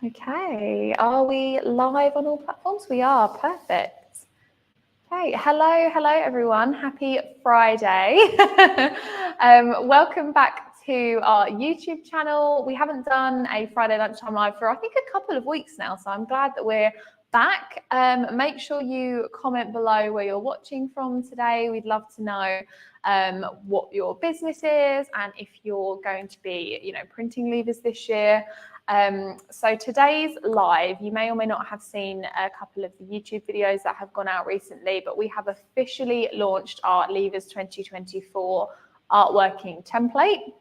Okay, are we live on all platforms? We are, perfect. Okay, hello everyone. Happy Friday. Welcome back to our YouTube channel. We haven't done a Friday lunchtime live for I think a couple of weeks now, so I'm glad that we're back. Make sure you comment below where you're watching from today. We'd love to know what your business is and if you're going to be, printing levers this year. So today's live, you may or may not have seen a couple of the YouTube videos that have gone out recently, but we have officially launched our Levers 2024 artworking template.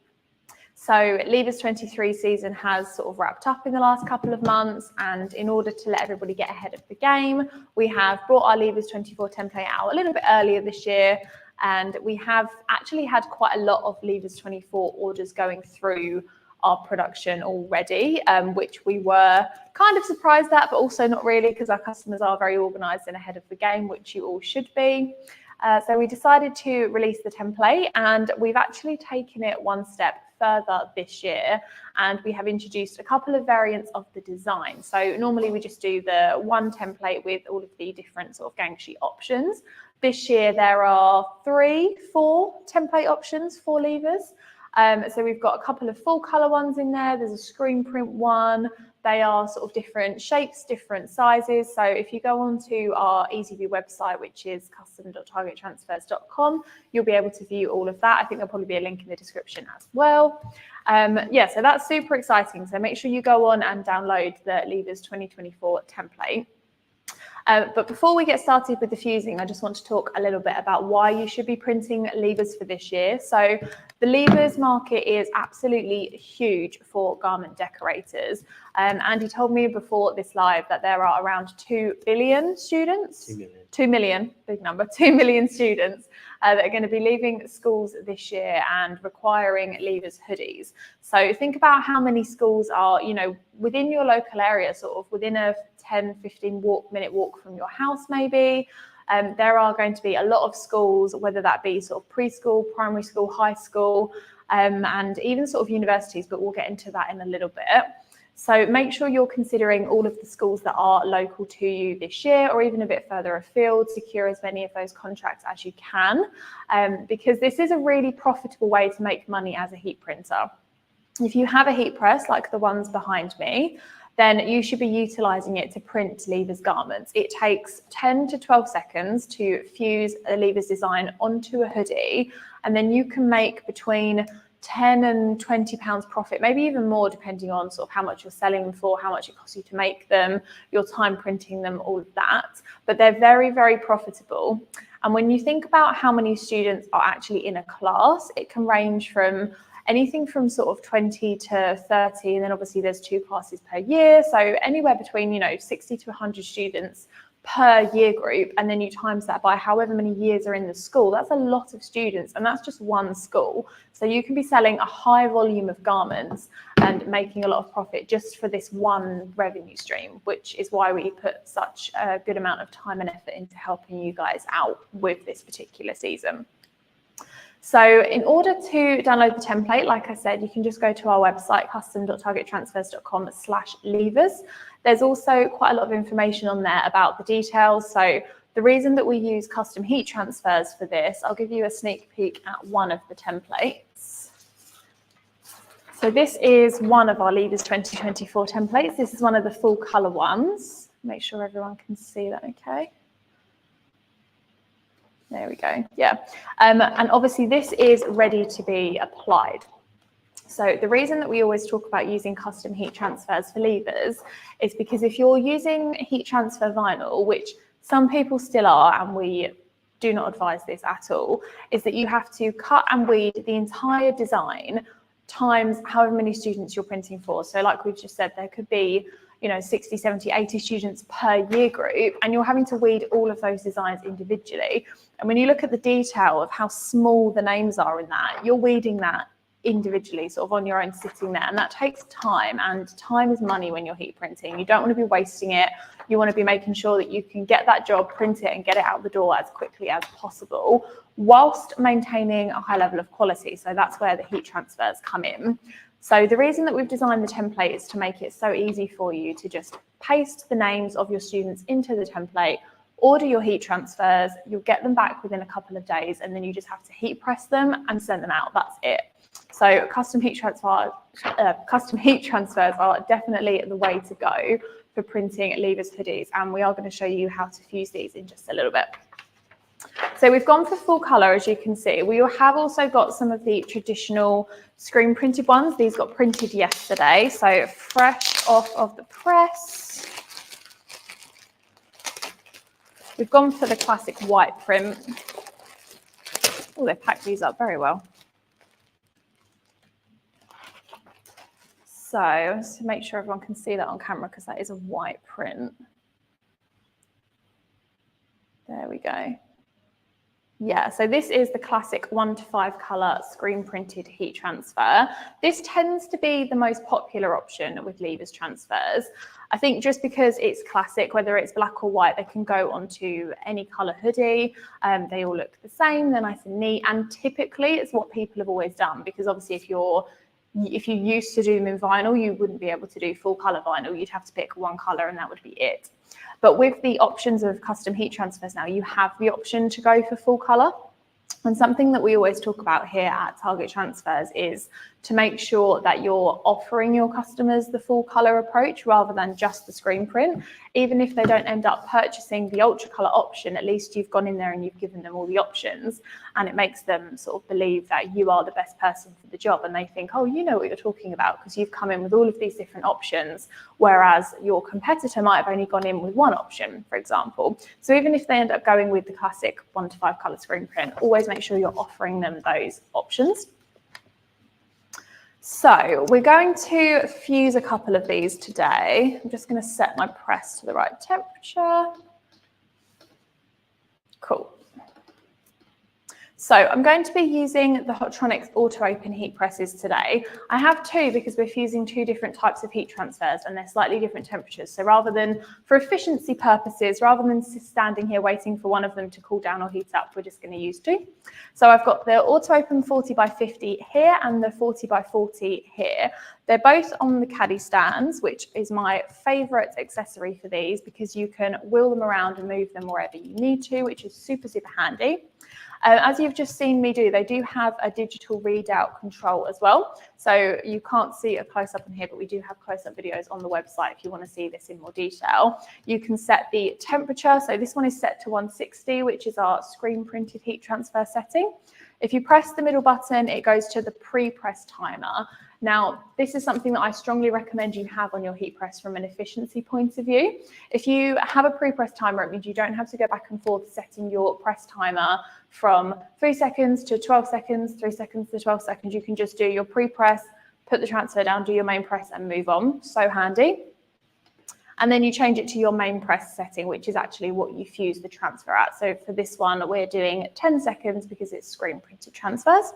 So Levers 23 season has sort of wrapped up in the last couple of months, and in order to let everybody get ahead of the game, we have brought our Levers 24 template out a little bit earlier this year, and we have actually had quite a lot of Levers 24 orders going through our production already, which we were kind of surprised at, but also not really, because our customers are very organised and ahead of the game, which you all should be. So we decided to release the template, and we've actually taken it one step further this year, and we have introduced a couple of variants of the design. So normally we just do the one template with all of the different sort of gang sheet options. This year there are 4 template options for levers. So we've got a couple of full colour ones in there. There's a screen print one. They are sort of different shapes, different sizes. So if you go onto our EasyView website, which is custom.targettransfers.com, you'll be able to view all of that. I think there'll probably be a link in the description as well. So that's super exciting. So make sure you go on and download the Levers 2024 template. But before we get started with the fusing, I just want to talk a little bit about why you should be printing levers for this year. So the levers market is absolutely huge for garment decorators. Andy told me before this live that there are around 2 billion students. 2 million, big number, 2 million students that are going to be leaving schools this year and requiring levers hoodies. So think about how many schools are, within your local area, sort of within a 10-15 minute walk from your house maybe. There are going to be a lot of schools, whether that be sort of preschool, primary school, high school, and even sort of universities, but we'll get into that in a little bit. So make sure you're considering all of the schools that are local to you this year, or even a bit further afield. Secure as many of those contracts as you can, because this is a really profitable way to make money as a heat printer. If you have a heat press like the ones behind me, then you should be utilising it to print levers garments. It takes 10 to 12 seconds to fuse a levers design onto a hoodie, and then you can make between £10 and £20 profit, maybe even more, depending on sort of how much you're selling them for, how much it costs you to make them, your time printing them, all of that. But they're very, very profitable. And when you think about how many students are actually in a class, it can range from anything from sort of 20 to 30, and then obviously there's 2 classes per year. So anywhere between, 60 to 100 students per year group, and then you times that by however many years are in the school. That's a lot of students, and that's just one school. So you can be selling a high volume of garments and making a lot of profit just for this one revenue stream, which is why we put such a good amount of time and effort into helping you guys out with this particular season. So in order to download the template, like I said, you can just go to our website, custom.targettransfers.com/levers. There's also quite a lot of information on there about the details. So the reason that we use custom heat transfers for this, I'll give you a sneak peek at one of the templates. So this is one of our Levers 2024 templates. This is one of the full color ones. Make sure everyone can see that okay. There we go. Yeah. And obviously this is ready to be applied. So the reason that we always talk about using custom heat transfers for levers is because if you're using heat transfer vinyl, which some people still are, and we do not advise this at all, is that you have to cut and weed the entire design times however many students you're printing for. So like we've just said, there could be 60, 70, 80 students per year group, and you're having to weed all of those designs individually. And when you look at the detail of how small the names are in that, you're weeding that individually, sort of on your own, sitting there, and that takes time, and time is money when you're heat printing. You don't want to be wasting it. You want to be making sure that you can get that job, print it, and get it out the door as quickly as possible, whilst maintaining a high level of quality. So that's where the heat transfers come in. So the reason that we've designed the template is to make it so easy for you to just paste the names of your students into the template, order your heat transfers, you'll get them back within a couple of days, and then you just have to heat press them and send them out. That's it. So custom heat transfers are definitely the way to go for printing Leavers hoodies, and we are going to show you how to fuse these in just a little bit. So we've gone for full colour, as you can see. We have also got some of the traditional screen printed ones. These got printed yesterday, so fresh off of the press. We've gone for the classic white print. Oh, they packed these up very well. So just to make sure everyone can see that on camera, because that is a white print. There we go. Yeah, so this is the classic 1:5 colour screen printed heat transfer. This tends to be the most popular option with Leavers transfers. I think just because it's classic, whether it's black or white, they can go onto any colour hoodie. They all look the same, they're nice and neat, and typically it's what people have always done, because obviously if you used to do them in vinyl, you wouldn't be able to do full colour vinyl. You'd have to pick one colour and that would be it. But with the options of custom heat transfers now, you have the option to go for full colour. And something that we always talk about here at Target Transfers is to make sure that you're offering your customers the full colour approach rather than just the screen print. Even if they don't end up purchasing the ultra colour option, at least you've gone in there and you've given them all the options, and it makes them sort of believe that you are the best person for the job, and they think, oh, you know what you're talking about because you've come in with all of these different options, whereas your competitor might have only gone in with one option, for example. So even if they end up going with the classic 1:5 colour screen print, always make sure you're offering them those options. So we're going to fuse a couple of these today. I'm just going to set my press to the right temperature. Cool. So I'm going to be using the Hotronics Auto Open heat presses today. I have two because we're fusing two different types of heat transfers and they're slightly different temperatures. So rather than, for efficiency purposes, rather than standing here waiting for one of them to cool down or heat up, we're just going to use two. So I've got the Auto Open 40x50 here and the 40x40 here. They're both on the caddy stands, which is my favourite accessory for these because you can wheel them around and move them wherever you need to, which is super, super handy. As you've just seen me do, they do have a digital readout control as well. So you can't see a close-up in here, but we do have close-up videos on the website if you want to see this in more detail. You can set the temperature. So this one is set to 160, which is our screen printed heat transfer setting. If you press the middle button, it goes to the pre-press timer. Now, this is something that I strongly recommend you have on your heat press from an efficiency point of view. If you have a pre-press timer, it means you don't have to go back and forth setting your press timer from 3 seconds to 12 seconds, 3 seconds to 12 seconds. You can just do your pre-press, put the transfer down, do your main press and move on. So handy. And then you change it to your main press setting, which is actually what you fuse the transfer at. So for this one, we're doing 10 seconds because it's screen printed transfers.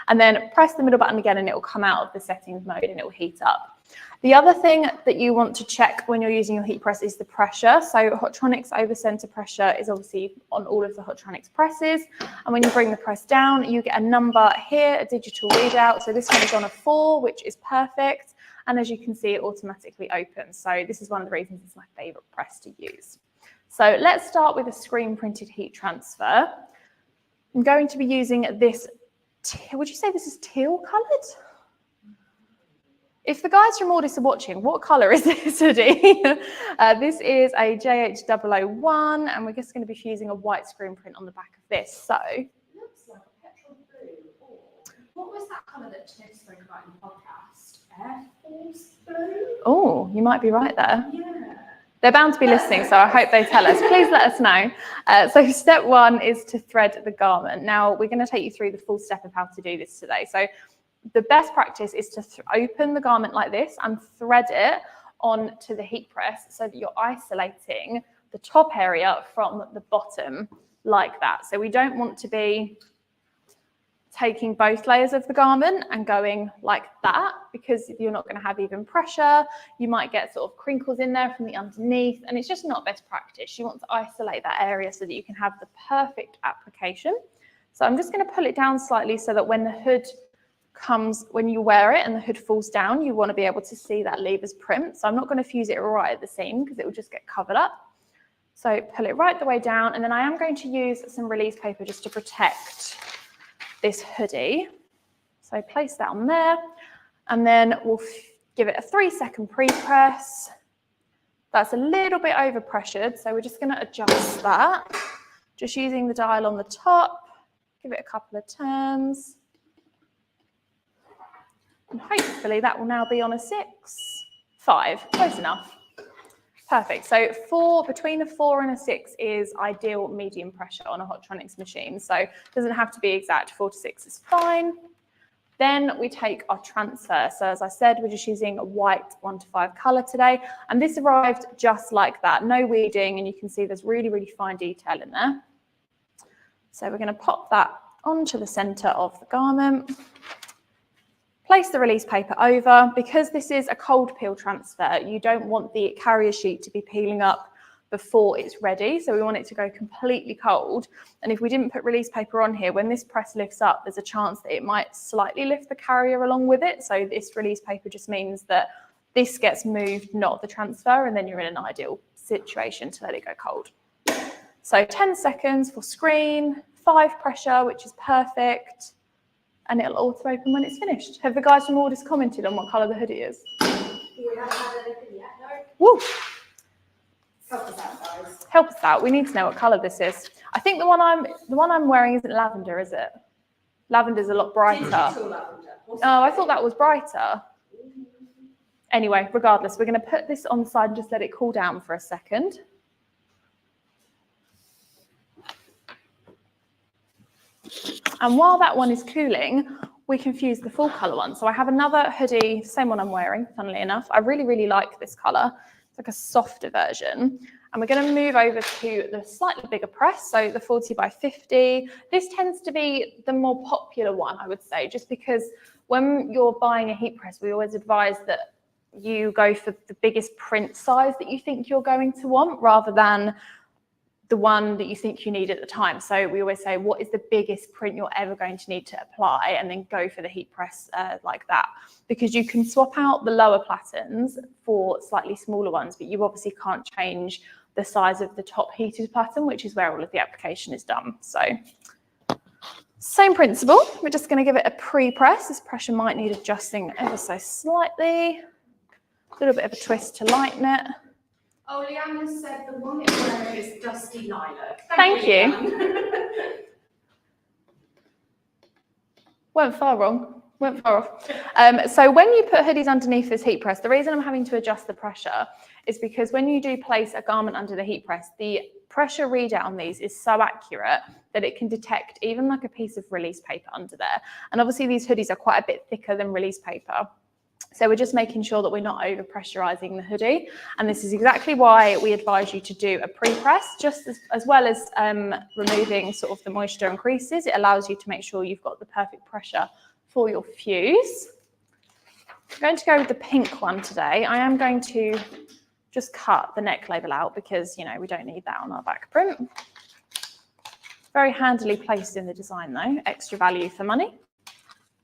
And then press the middle button again and it will come out of the settings mode and it will heat up. The other thing that you want to check when you're using your heat press is the pressure. So Hotronics over center pressure is obviously on all of the Hotronics presses. And when you bring the press down, you get a number here, a digital readout. So this one is on a 4, which is perfect. And as you can see, it automatically opens. So this is one of the reasons it's my favorite press to use. So let's start with a screen printed heat transfer. I'm going to be using this, would you say this is teal colored? If the guys from Audis are watching, what color is this hoodie? This is a JH001, and we're just going to be fusing a white screen print on the back of this. So, it looks like a petrol blue. Or what was that color that Tiff spoke about in the podcast? Air Force blue? Oh, you might be right there. Yeah. They're bound to be listening, so I hope they tell us. Please let us know. So step 1 is to thread the garment. Now, we're going to take you through the full step of how to do this today. So the best practice is to open the garment like this and thread it onto the heat press so that you're isolating the top area from the bottom like that. So we don't want to be taking both layers of the garment and going like that because you're not going to have even pressure. You might get sort of crinkles in there from the underneath, and it's just not best practice. You want to isolate that area so that you can have the perfect application. So I'm just going to pull it down slightly so that when the hood comes when you wear it and the hood falls down, you want to be able to see that lever's print. So I'm not going to fuse it right at the seam because it will just get covered up. So pull it right the way down, and then I am going to use some release paper just to protect this hoodie. So place that on there, and then we'll give it a 3-second pre-press. That's a little bit over-pressured, so we're just going to adjust that. Just using the dial on the top, give it a couple of turns. And hopefully that will now be on a 6-5, close enough. Perfect. So between a 4 and a 6 is ideal medium pressure on a Hotronix machine. So it doesn't have to be exact, 4 to 6 is fine. Then we take our transfer. So as I said, we're just using a white 1 to 5 color today. And this arrived just like that, no weeding. And you can see there's really, really fine detail in there. So we're going to pop that onto the center of the garment. Place the release paper over. Because this is a cold peel transfer, you don't want the carrier sheet to be peeling up before it's ready. So we want it to go completely cold. And if we didn't put release paper on here, when this press lifts up, there's a chance that it might slightly lift the carrier along with it. So this release paper just means that this gets moved, not the transfer, and then you're in an ideal situation to let it go cold. So 10 seconds for screen, 5 pressure, which is perfect. And it'll auto open when it's finished. Have the guys from Orders commented on what colour the hoodie is? We haven't had anything yet, no. Woo! Help us out, guys. Help us out. We need to know what colour this is. I think the one I'm wearing isn't lavender, is it? Lavender's a lot brighter. Digital lavender. Oh, I thought that was brighter. Anyway, regardless, we're going to put this on the side and just let it cool down for a second. And while that one is cooling, we can fuse the full colour one. So I have another hoodie, same one I'm wearing, funnily enough. I really, really like this colour. It's like a softer version. And we're going to move over to the slightly bigger press, so the 40 by 50. This tends to be the more popular one, I would say, just because when you're buying a heat press, we always advise that you go for the biggest print size that you think you're going to want, rather than the one that you think you need at the time. So we always say, what is the biggest print you're ever going to need to apply, and then go for the heat press like that, because you can swap out the lower plattens for slightly smaller ones, but you obviously can't change the size of the top heated platen, which is where all of the application is done. So same principle, we're just going to give it a pre-press. This pressure might need adjusting ever so slightly, a little bit of a twist to lighten it. Oh, Leanne said the one it's wearing is dusty lilac. Thank you. Went far wrong. Went far off. So when you put hoodies underneath this heat press, the reason I'm having to adjust the pressure is because when you do place a garment under the heat press, the pressure readout on these is so accurate that it can detect even like a piece of release paper under there. And obviously these hoodies are quite a bit thicker than release paper. So we're just making sure that we're not over pressurizing the hoodie. And this is exactly why we advise you to do a pre-press, just as well as removing sort of the moisture and creases. It allows you to make sure you've got the perfect pressure for your fuse. I'm going to go with the pink one today. I am going to just cut the neck label out because, you know, we don't need that on our back print. Very handily placed in the design though, extra value for money.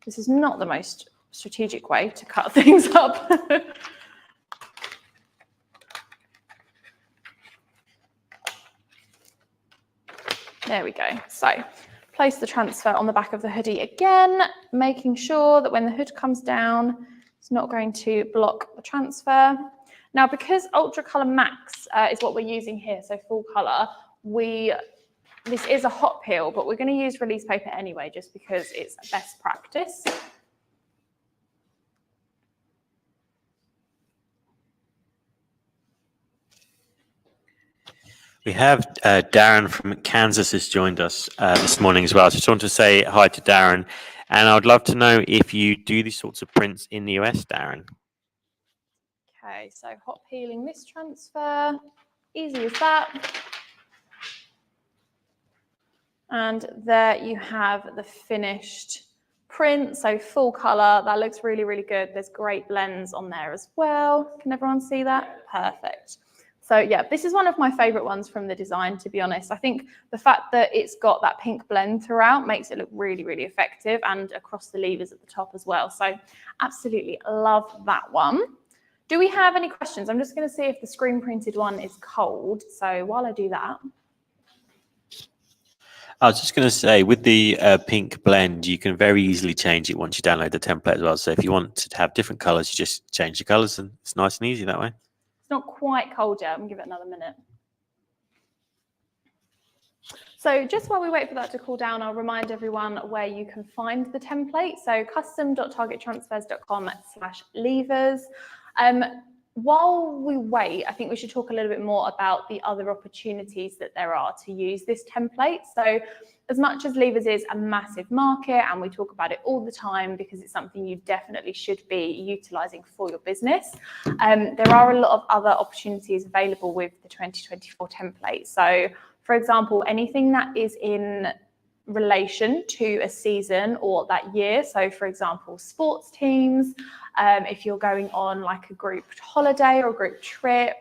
This is not the most strategic way to cut things up. There we go. So place the transfer on the back of the hoodie again, making sure that when the hood comes down, it's not going to block the transfer. Now, because Ultra Color Max is what we're using here, so full color, this is a hot peel, but we're going to use release paper anyway, just because it's best practice. We have Darren from Kansas has joined us this morning as well. So I just want to say hi to Darren. And I would love to know if you do these sorts of prints in the US, Darren. Okay, so hot peeling this transfer, easy as that. And there you have the finished print, so full color. That looks really, really good. There's great blends on there as well. Can everyone see that? Perfect. So yeah, this is one of my favorite ones from the design, to be honest. I think the fact that it's got that pink blend throughout makes it look really, really effective, and across the levers at the top as well. So absolutely love that one. Do we have any questions? I'm just going to see if the screen printed one is cold. So while I do that. I was just going to say, with the pink blend, you can very easily change it once you download the template as well. So if you want to have different colors, you just change the colors, and it's nice and easy that way. It's not quite cold yet. I'm going to give it another minute. So just while we wait for that to cool down, I'll remind everyone where you can find the template. So custom.targettransfers.com/levers. While we wait, I think we should talk a little bit more about the other opportunities that there are to use this template. So as much as levers is a massive market, and we talk about it all the time because it's something you definitely should be utilizing for your business, there are a lot of other opportunities available with the 2024 template. So for example, anything that is in relation to a season or that year. So for example, sports teams, if you're going on like a group holiday or a group trip,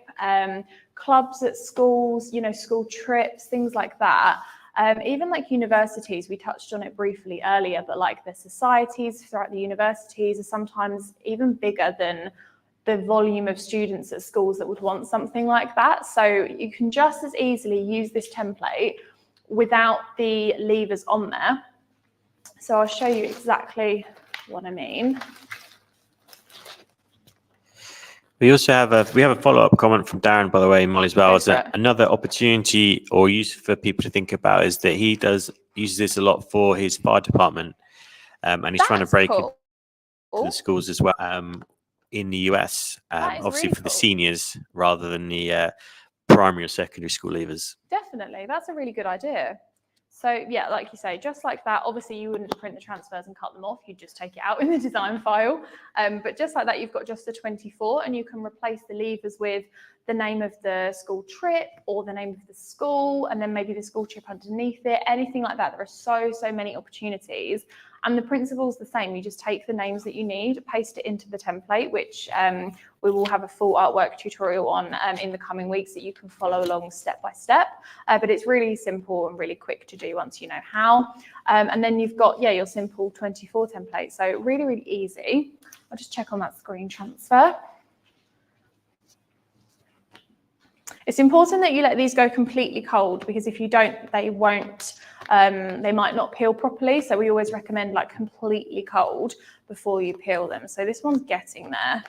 clubs at schools, you know, school trips, things like that. Even like universities, we touched on it briefly earlier, but like the societies throughout the universities are sometimes even bigger than the volume of students at schools that would want something like that. So you can just as easily use this template without the levers on there. So I'll show you exactly what I mean. We also have a follow-up comment from Darren, by the way, Molly, as well. As another opportunity or use for people to think about is that he uses this a lot for his fire department, and he's trying to break into the schools as well in the US, obviously really for the seniors rather than the primary or secondary school levers. Definitely, that's a really good idea. So yeah, like you say, just like that, obviously you wouldn't print the transfers and cut them off, you'd just take it out in the design file. But just like that, you've got just the 24, and you can replace the levers with the name of the school trip or the name of the school, and then maybe the school trip underneath it, anything like that. There are so many opportunities. And the principle is the same. You just take the names that you need, paste it into the template, which we will have a full artwork tutorial on in the coming weeks that you can follow along step by step. But it's really simple and really quick to do once you know how. And then you've got, your simple 24 template. So really, really easy. I'll just check on that screen transfer. It's important that you let these go completely cold, because if you don't, they won't, they might not peel properly. So we always recommend like completely cold before you peel them. So this one's getting there.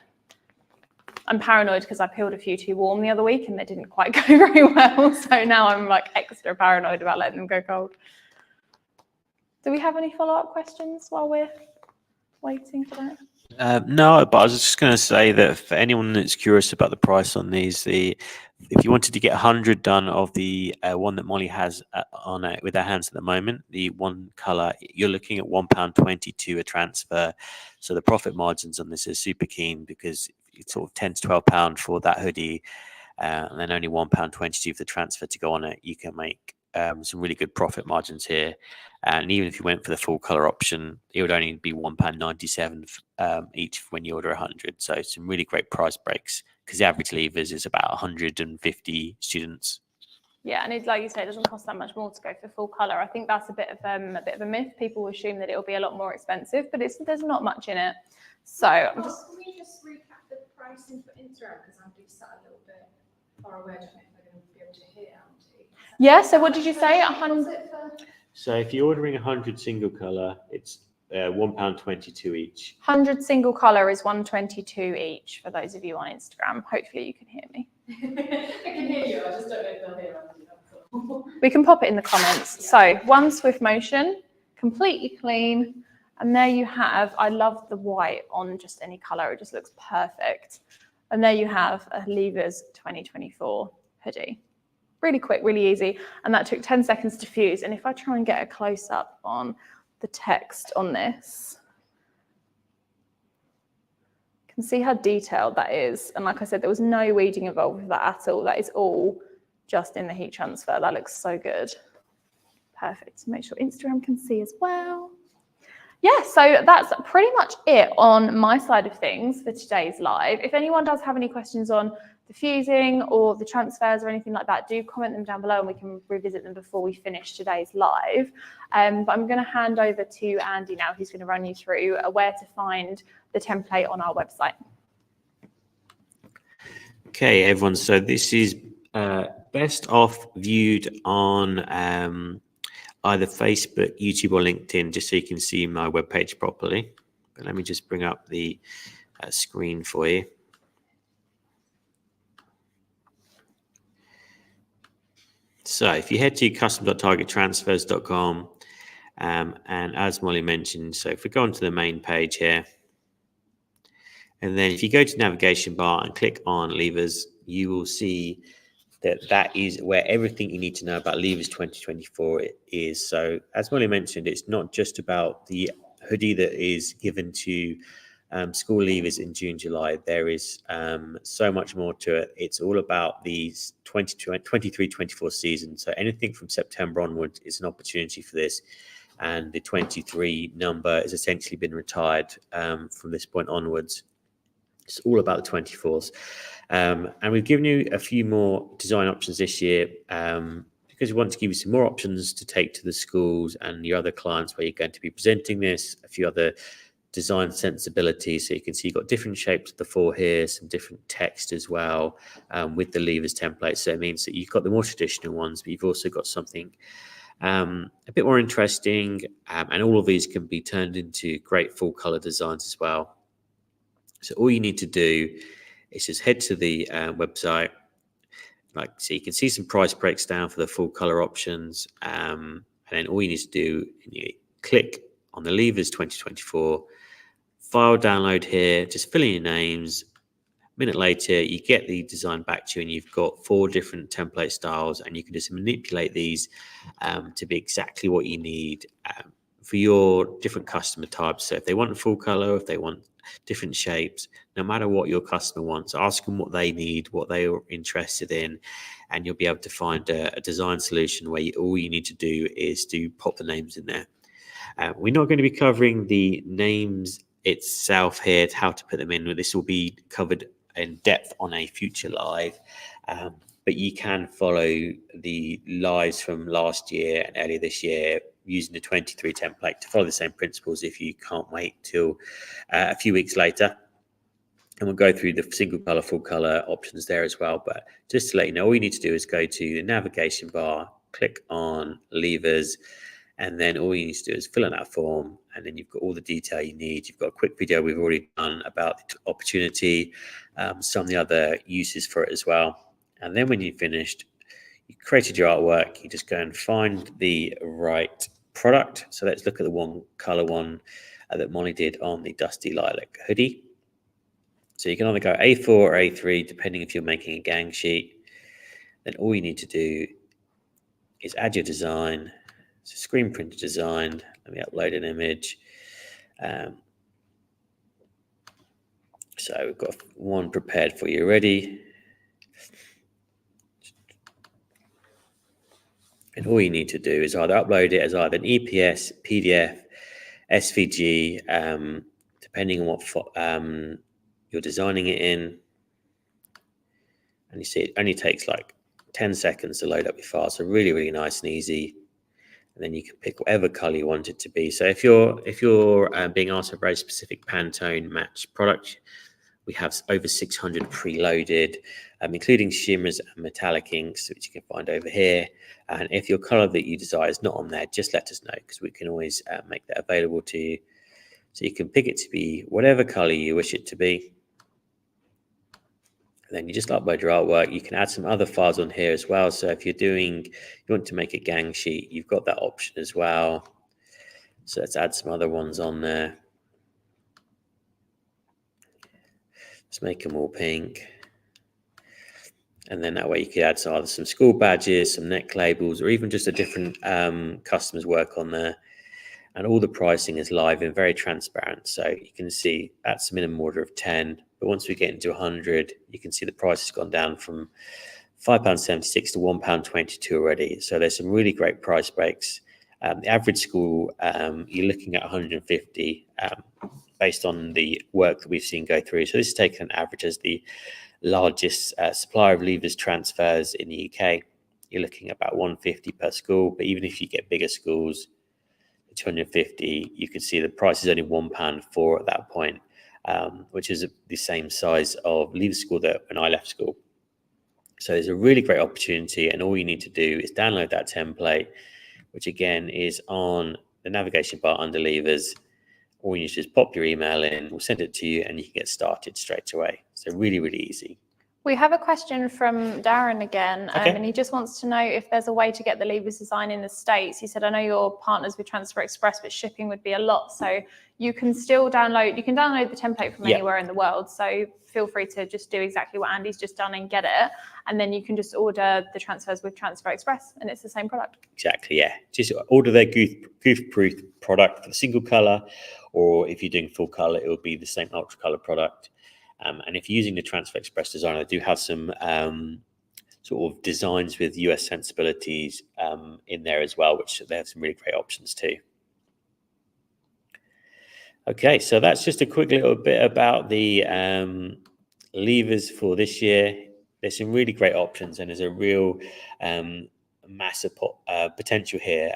I'm paranoid because I peeled a few too warm the other week and they didn't quite go very well. So now I'm like extra paranoid about letting them go cold. Do we have any follow-up questions while we're waiting for that? No, but I was just going to say that for anyone that's curious about the price on these, if you wanted to get 100 done of the one that Molly has on it with her hands at the moment, the one color, you're looking at £1.22 a transfer. So the profit margins on this are super keen, because it's sort of £10 to £12 for that hoodie, and then only £1.22 for the transfer to go on it. You can make some really good profit margins here. And even if you went for the full color option, it would only be £1.97 each when you order 100. So some really great price breaks, because the average levers is about 150 students. Yeah, and it's like you say, it doesn't cost that much more to go for full color. I think that's a bit of a myth. People assume that it'll be a lot more expensive, but there's not much in it. So can we just recap the pricing for Instagram, because I'm just sat a little bit far away. I don't know if I'm going to be able to hear, Auntie. Yeah. So what did you say? 100. So if you're ordering 100 single color, it's £1.22 each. 100 single color is £1.22 each for those of you on Instagram. Hopefully you can hear me. I can hear you. I just don't know if they'll hear me. We can pop it in the comments. Yeah. So one swift motion, completely clean. And there you have, I love the white on just any color. It just looks perfect. And there you have a Levers 2024 hoodie. Really quick, really easy. And that took 10 seconds to fuse. And if I try and get a close up on the text on this, you can see how detailed that is. And like I said, there was no weeding involved with that at all. That is all just in the heat transfer. That looks so good. Perfect. Make sure Instagram can see as well. Yeah, so that's pretty much it on my side of things for today's live. If anyone does have any questions on the fusing or the transfers or anything like that, do comment them down below and we can revisit them before we finish today's live. But I'm going to hand over to Andy now, who's going to run you through where to find the template on our website. Okay, everyone. So this is best off viewed on either Facebook, YouTube, or LinkedIn, just so you can see my webpage properly. But let me just bring up the screen for you. So if you head to custom.targettransfers.com, and as Molly mentioned, so if we go onto the main page here, and then if you go to navigation bar and click on levers, you will see that is where everything you need to know about Levers 2024 is. So as Molly mentioned, it's not just about the hoodie that is given to school leavers in June, July. There is so much more to it. It's all about the 23-24 season. So anything from September onwards is an opportunity for this. And the 23 number has essentially been retired from this point onwards. It's all about the 24s. And we've given you a few more design options this year because we want to give you some more options to take to the schools and your other clients where you're going to be presenting this, a few other design sensibilities. So you can see you've got different shapes of the four here, some different text as well with the levers template. So it means that you've got the more traditional ones, but you've also got something a bit more interesting. And all of these can be turned into great full color designs as well. So all you need to do is just head to the website. So you can see some price breaks down for the full color options. And then all you need to do, you click on the Levers 2024, file download here, just fill in your names. A minute later, you get the design back to you and you've got 4 different template styles and you can just manipulate these to be exactly what you need for your different customer types. So if they want full color, if they want different shapes, no matter what your customer wants, ask them what they need, what they are interested in, and you'll be able to find a design solution where all you need to do is to pop the names in there. We're not going to be covering the names itself here, how to put them in. This will be covered in depth on a future live, but you can follow the lives from last year and earlier this year using the 23 template to follow the same principles if you can't wait till a few weeks later. And we'll go through the single color, full color options there as well. But just to let you know, all you need to do is go to the navigation bar, click on levers, and then all you need to do is fill in that form. And then you've got all the detail you need. You've got a quick video we've already done about the opportunity, some of the other uses for it as well. And then when you've finished, you created your artwork, you just go and find the right product. So let's look at the one color one that Molly did on the Dusty Lilac hoodie. So you can either go A4 or A3, depending if you're making a gang sheet. Then all you need to do is add your design. So screen printed design. Let me upload an image. So we've got one prepared for you ready. And all you need to do is either upload it as either an EPS, PDF, SVG, depending on what you're designing it in. And you see it only takes like 10 seconds to load up your file. So really, really nice and easy. And then you can pick whatever color you want it to be. So if you're being asked for a very specific Pantone match product, we have over 600 preloaded, including shimmers and metallic inks, which you can find over here. And if your color that you desire is not on there, just let us know because we can always make that available to you. So you can pick it to be whatever color you wish it to be. And then you just upload your artwork. You can add some other files on here as well. So if you want to make a gang sheet, you've got that option as well. So let's add some other ones on there. Let's make them all pink. And then that way you could add either some school badges, some neck labels, or even just a different customer's work on there. And all the pricing is live and very transparent. So you can see that's a minimum order of 10. But once we get into 100, you can see the price has gone down from £5.76 to £1.22 already. So there's some really great price breaks. The average school, you're looking at 150 based on the work that we've seen go through. So this is taken an average as the largest supplier of levers transfers in the UK. You're looking at about 150 per school, but even if you get bigger schools, 250, you can see the price is only £1.04 at that point, which is the same size of lever school that when I left school. So it's a really great opportunity, and all you need to do is download that template, which again is on the navigation bar under levers. All you need to do is pop your email in, we'll send it to you, and you can get started straight away. So really, really easy. We have a question from Darren again, Okay. and he just wants to know if there's a way to get the levers design in the States. He said, I know you're partners with Transfer Express, but shipping would be a lot. So you can still download the template from anywhere in the world. So feel free to just do exactly what Andy's just done and get it. And then you can just order the transfers with Transfer Express, and it's the same product. Exactly, yeah. Just order their goof-proof product for the single color, or if you're doing full color, it will be the same ultra color product. And if you're using the Transfer Express designer, they do have some sort of designs with US sensibilities in there as well, which they have some really great options too. Okay, so that's just a quick little bit about the levers for this year. There's some really great options, and there's a real massive potential here.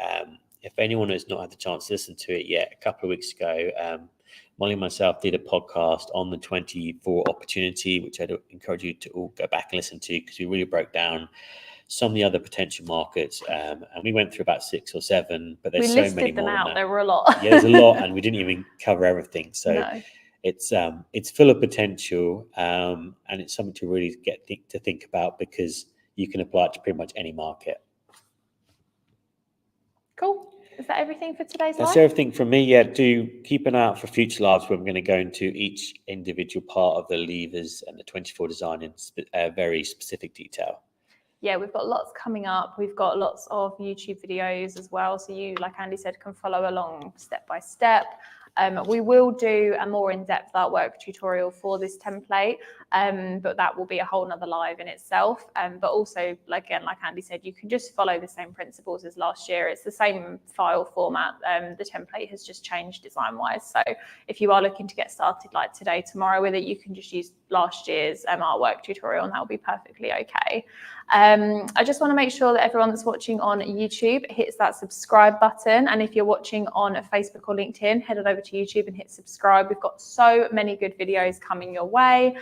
If anyone has not had the chance to listen to it yet, a couple of weeks ago, Molly and myself did a podcast on the 24 opportunity, which I'd encourage you to all go back and listen to, because we really broke down some of the other potential markets. And we went through about 6 or 7, but there's so many more. We listed them out. There were a lot. Yeah, there's a lot, and we didn't even cover everything. So No. it's full of potential, and it's something to really to think about, because you can apply it to pretty much any market. Cool. Is that everything for today's That's live? everything from me. Yeah, do keep an eye out for future lives where I'm going to go into each individual part of the levers and the 24 design in very specific detail. Yeah, we've got lots coming up. We've got lots of YouTube videos as well. So you, like Andy said, can follow along step by step. We will do a more in-depth artwork tutorial for this template, but that will be a whole nother live in itself. But also, again, like Andy said, you can just follow the same principles as last year. It's the same file format. The template has just changed design-wise. So if you are looking to get started like today, tomorrow with it, you can just use last year's artwork tutorial, and that will be perfectly okay. I just want to make sure that everyone that's watching on YouTube hits that subscribe button. And if you're watching on Facebook or LinkedIn, head on over to YouTube and hit subscribe. We've got so many good videos coming your way.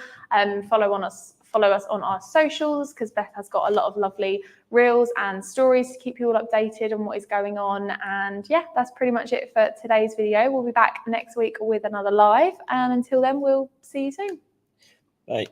Follow us on our socials, because Beth has got a lot of lovely reels and stories to keep you all updated on what is going on. And yeah, that's pretty much it for today's video. We'll be back next week with another live. And until then, we'll see you soon. Bye.